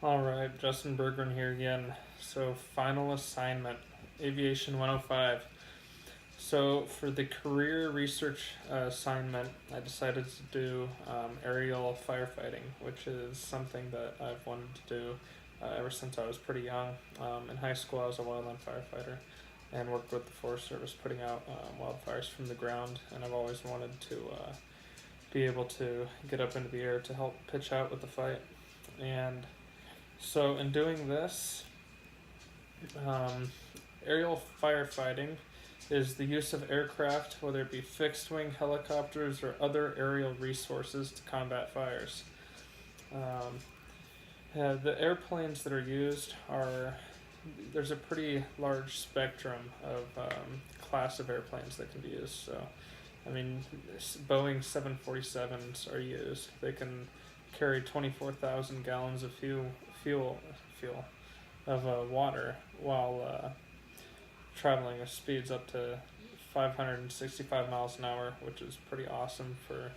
Alright, Justin Bergren here again. So, final assignment, Aviation 105. So, for the career research assignment, I decided to do aerial firefighting, which is something that I've wanted to do ever since I was pretty young. In high school, I was a wildland firefighter and worked with the Forest Service putting out wildfires from the ground, and I've always wanted to be able to get up into the air to help pitch out with the fight. And so, in doing this, um, aerial firefighting is the use of aircraft, whether it be fixed wing helicopters or other aerial resources, to combat fires. Um, the airplanes that are used are there's a pretty large spectrum of class of airplanes that can be used. So, I mean, Boeing 747s are used. They can carry 24,000 gallons of fuel of water while traveling at speeds up to 565 miles an hour, which is pretty awesome for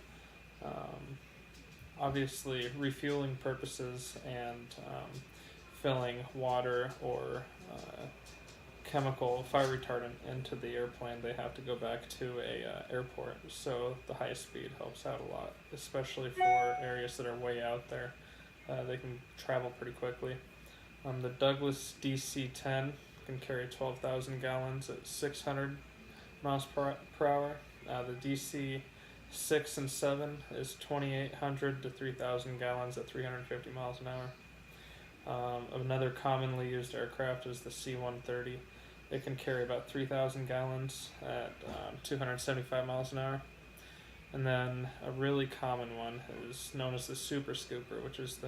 obviously refueling purposes and filling water or chemical fire retardant into the airplane. They have to go back to a airport, so the high speed helps out a lot, especially for areas that are way out there. They can travel pretty quickly. The Douglas DC-10 can carry 12,000 gallons at 600 miles per hour. The DC-6 and 7 is 2,800 to 3,000 gallons at 350 miles an hour. Another commonly used aircraft is the C-130. It can carry about 3,000 gallons at 275 miles an hour. And then a really common one is known as the Super Scooper, which is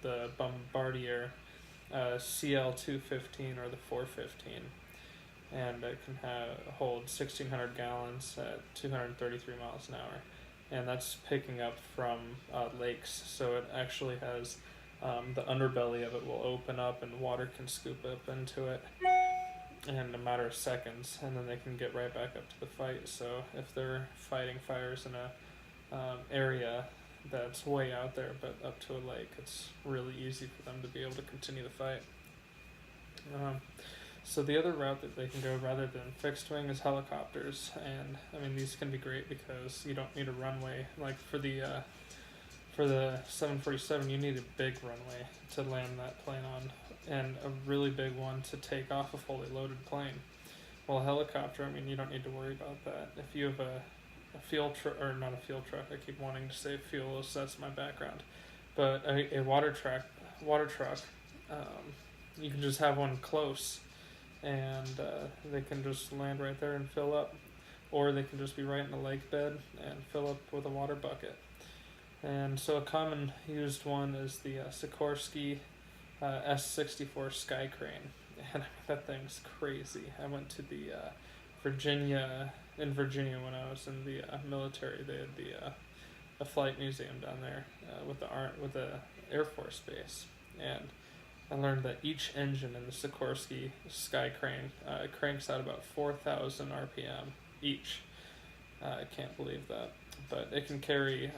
the Bombardier CL-215 or the 415. And it can hold 1,600 gallons at 233 miles an hour. And that's picking up from lakes, so it actually has the underbelly of it will open up and water can scoop up into it in a matter of seconds, and then they can get right back up to the fight. So if they're fighting fires in a area that's way out there but up to a lake, it's really easy for them to be able to continue the fight. So the other route that they can go rather than fixed wing is helicopters, and I mean these can be great because you don't need a runway. Like for the 747, you need a big runway to land that plane on, and a really big one to take off a fully loaded plane. Well, a helicopter, I mean, you don't need to worry about that. If you have a field truck, or not a field truck, I keep wanting to say fuel, so that's my background. But a water truck, you can just have one close, and they can just land right there and fill up. Or they can just be right in the lake bed and fill up with a water bucket. And so a common used one is the Sikorsky S-64 Skycrane. And that thing's crazy. I went to the Virginia when I was in the military. They had a flight museum down there with the Air Force Base, and I learned that each engine in the Sikorsky Skycrane cranks out about 4,000 RPM each. I can't believe that, but it can carry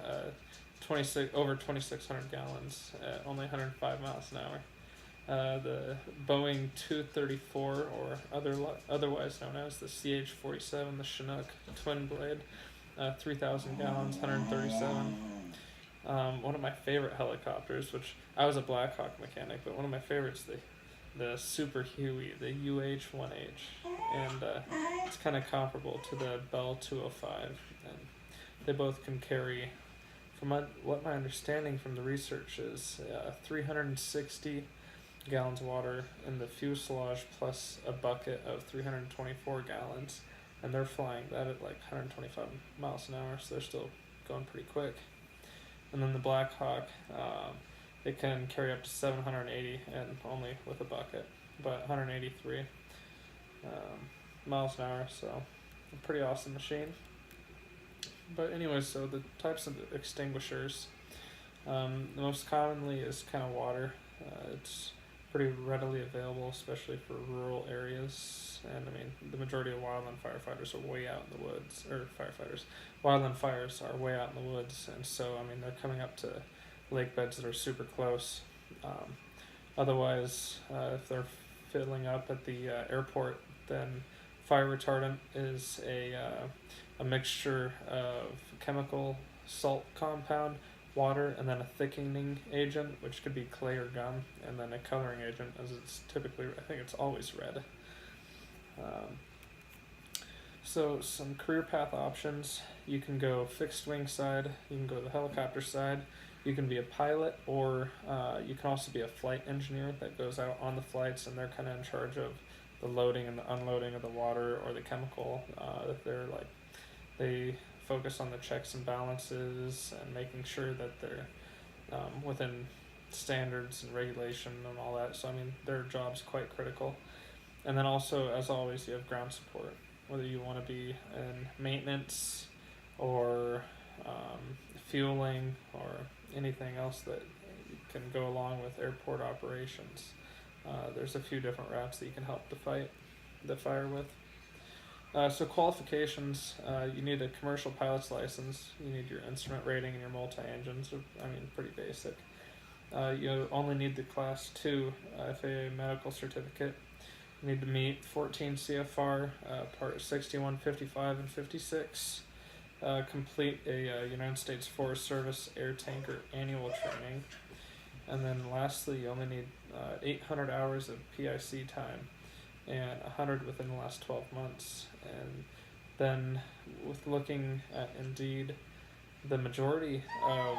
over 2,600 gallons at only 105 miles an hour. The Boeing 234, or otherwise known as the CH-47, the Chinook twin blade, 3,000 gallons, 137. One of my favorite helicopters, which I was a Black Hawk mechanic, but one of my favorites, the Super Huey, the UH-1H, and it's kind of comparable to the Bell 205, and they both can carry, from what my understanding from the research is, 360 gallons of water in the fuselage plus a bucket of 324 gallons, and they're flying that at like 125 miles an hour, so they're still going pretty quick. And then the Black Hawk, it can carry up to 780 and only with a bucket, but 183 miles an hour, so a pretty awesome machine. But anyway, so the types of extinguishers, the most commonly is kind of water. It's pretty readily available, especially for rural areas. And I mean, the majority of wildland firefighters are way out in the woods, wildland fires are way out in the woods. And so, I mean, they're coming up to lake beds that are super close. Otherwise, if they're filling up at the airport, then fire retardant is a mixture of chemical salt compound, water, and then a thickening agent, which could be clay or gum, and then a coloring agent, as it's typically, I think it's always red. So some career path options: you can go fixed wing side, you can go the helicopter side, you can be a pilot, or you can also be a flight engineer that goes out on the flights, and they're kind of in charge of the loading and the unloading of the water or the chemical. They focus on the checks and balances and making sure that they're within standards and regulation and all that. So I mean, their job's quite critical. And then also, as always, you have ground support, whether you want to be in maintenance or fueling or anything else that can go along with airport operations. There's a few different routes that you can help the fire with. So qualifications, you need a commercial pilot's license, you need your instrument rating and your multi-engines, pretty basic. You only need the Class 2 FAA medical certificate. You need to meet 14 CFR, Part 61, 55, and 56. Complete a United States Forest Service air tanker annual training. And then lastly, you only need 800 hours of PIC time and 100 within the last 12 months. And then with looking at Indeed, the majority of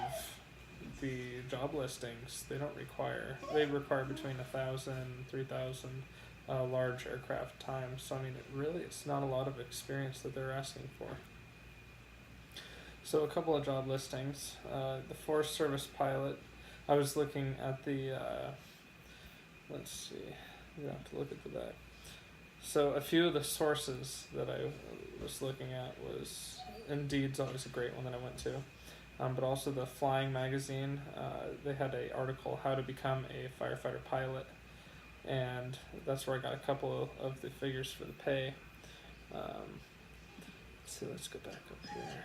the job listings, they require between 1,000 and 3,000 large aircraft time. So I mean, it's not a lot of experience that they're asking for. So a couple of job listings. The Forest Service pilot, I was looking at the, let's see, you have to look at that. So a few of the sources that I was looking at was, Indeed's always a great one that I went to, but also the Flying magazine. They had an article, How to Become a Firefighter Pilot, and that's where I got a couple of the figures for the pay. Let's go back up here.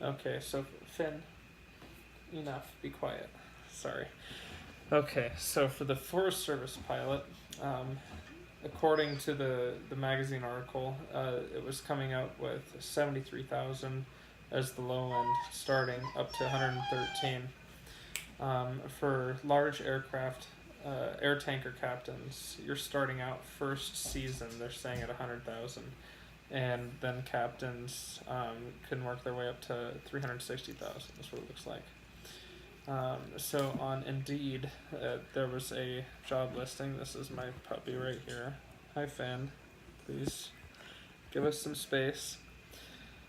Okay, so Finn, enough, be quiet. Sorry. Okay, so for the Forest Service pilot, according to the magazine article, it was coming out with 73,000 as the low end, starting up to 113. For large aircraft, air tanker captains, you're starting out first season, they're saying at 100,000. And then captains can work their way up to 360,000. That's what it looks like. So on Indeed, there was a job listing. This is my puppy right here. Hi, Finn. Please give us some space.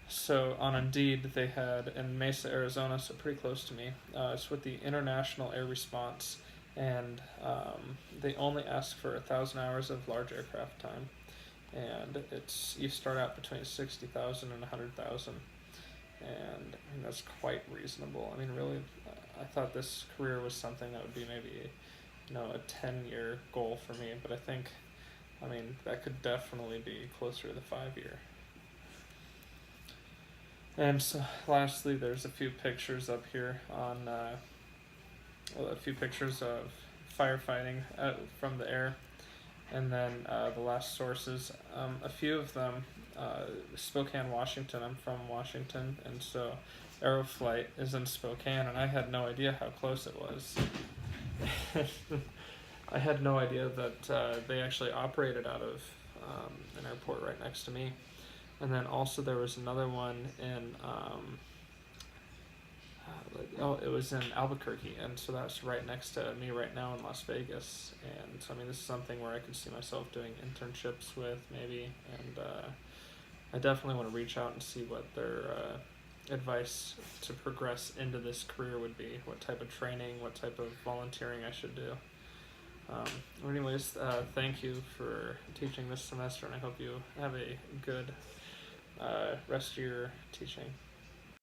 So on Indeed, they had in Mesa, Arizona, so pretty close to me. It's with the International Air Response, and they only ask for 1,000 hours of large aircraft time. And you start out between 60,000 and 100,000, and that's quite reasonable. I mean, really, I thought this career was something that would be maybe, a 10-year goal for me. But I think, that could definitely be closer to the 5-year. And so, lastly, there's a few pictures up here on, a few pictures of firefighting from the air. And then the last sources, a few of them, Spokane, Washington. I'm from Washington, and so Aeroflight is in Spokane, and I had no idea how close it was. I had no idea that they actually operated out of an airport right next to me. And then also there was another one in, it was in Albuquerque, and so that's right next to me right now in Las Vegas. And so this is something where I could see myself doing internships with maybe, and I definitely want to reach out and see what their advice to progress into this career would be, what type of training, what type of volunteering I should do. Anyways, thank you for teaching this semester, and I hope you have a good rest of your teaching.